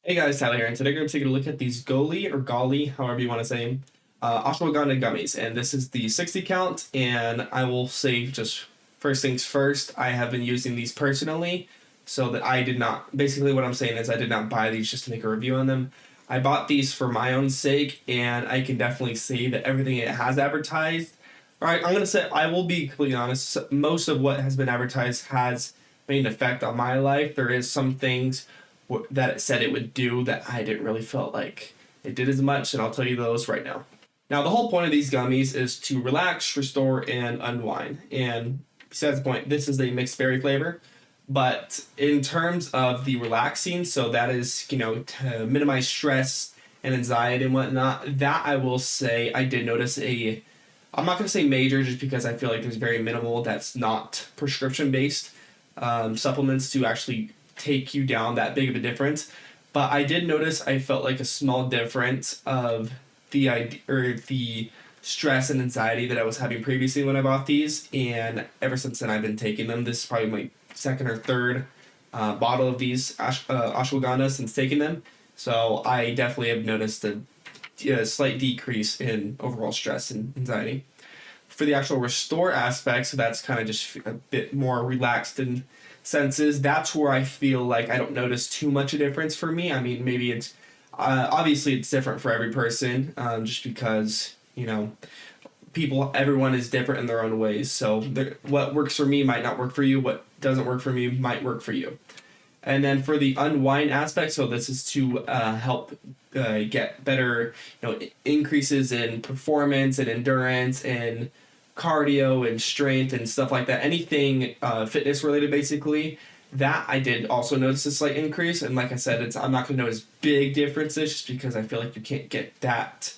Hey guys, Tyler here, and today we're going to take a look at these Goli or Golly, however you want to say them, Ashwagandha gummies. And this is the 60 count, and I will say just first things first, I have been using these personally, so that I did not, basically what I'm saying is I did not buy these just to make a review on them. I bought these for my own sake, and I can definitely say that everything it has advertised, alright, I'm going to say, I will be completely honest, most of what has been advertised has made an effect on my life. There is some things that it said it would do that I didn't really feel like it did as much, and I'll tell you those right now. Now, the whole point of these gummies is to relax, restore, and unwind. And besides the point, this is a mixed berry flavor. But in terms of the relaxing, so that is, to minimize stress and anxiety and whatnot, that I will say I did notice I'm not going to say major just because I feel like there's very minimal that's not prescription based supplements to actually take you down that big of a difference. But I did notice I felt like a small difference of the idea or the stress and anxiety that I was having previously when I bought these, and ever since then I've been taking them. This is probably my second or third bottle of these ashwagandha since taking them. So I definitely have noticed a slight decrease in overall stress and anxiety. For the actual restore aspect, so that's kind of just a bit more relaxed and senses, that's where I feel like I don't notice too much a difference for me. I mean, maybe it's obviously it's different for every person, just because everyone is different in their own ways. So what works for me might not work for you. What doesn't work for me might work for you. And then for the unwind aspect, so this is to help get better, increases in performance and endurance and cardio and strength and stuff like that. Anything fitness related, basically. That I did also notice a slight increase, and like I said, I'm not going to notice big differences just because I feel like you can't get that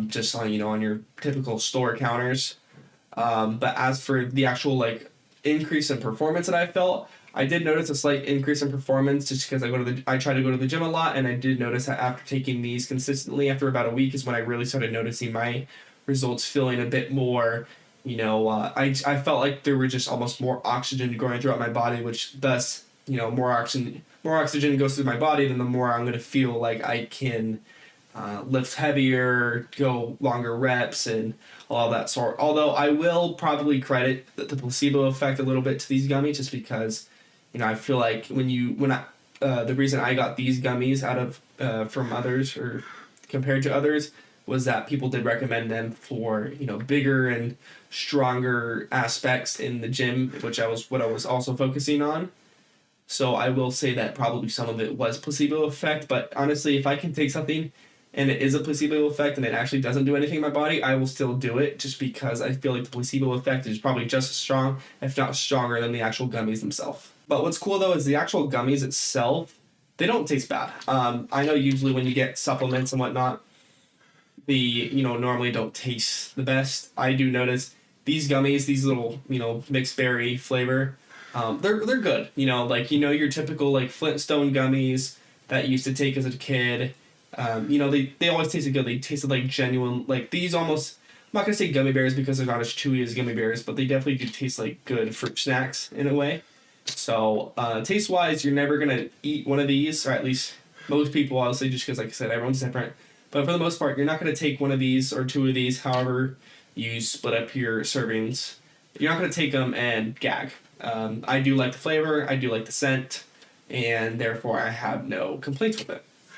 just on your typical store counters. But as for the actual increase in performance that I felt, I did notice a slight increase in performance just because I try to go to the gym a lot, and I did notice that after taking these consistently, after about a week is when I really started noticing my results feeling a bit more, I felt like there were just almost more oxygen going throughout my body, which thus, more oxygen goes through my body, then the more I'm going to feel like I can lift heavier, go longer reps, and all that sort. Although I will probably credit the placebo effect a little bit to these gummies, just because, I feel like the reason I got these gummies out of from others or compared to others was that people did recommend them for bigger and stronger aspects in the gym, which what I was also focusing on. So I will say that probably some of it was placebo effect, but honestly, if I can take something and it is a placebo effect and it actually doesn't do anything in my body, I will still do it just because I feel like the placebo effect is probably just as strong, if not stronger, than the actual gummies themselves. But what's cool though is the actual gummies itself, they don't taste bad. I know usually when you get supplements and whatnot, normally don't taste the best. I do notice these gummies, these little, mixed berry flavor, they're good. Your typical Flintstone gummies that you used to take as a kid. They always tasted good. They tasted like genuine, these almost, I'm not going to say gummy bears because they're not as chewy as gummy bears, but they definitely do taste like good fruit snacks in a way. So, taste-wise, you're never going to eat one of these, or at least most people, obviously, just because, like I said, everyone's different. But for the most part, you're not going to take one of these or two of these, however you split up your servings. You're not going to take them and gag. I do like the flavor, I do like the scent, and therefore I have no complaints with it.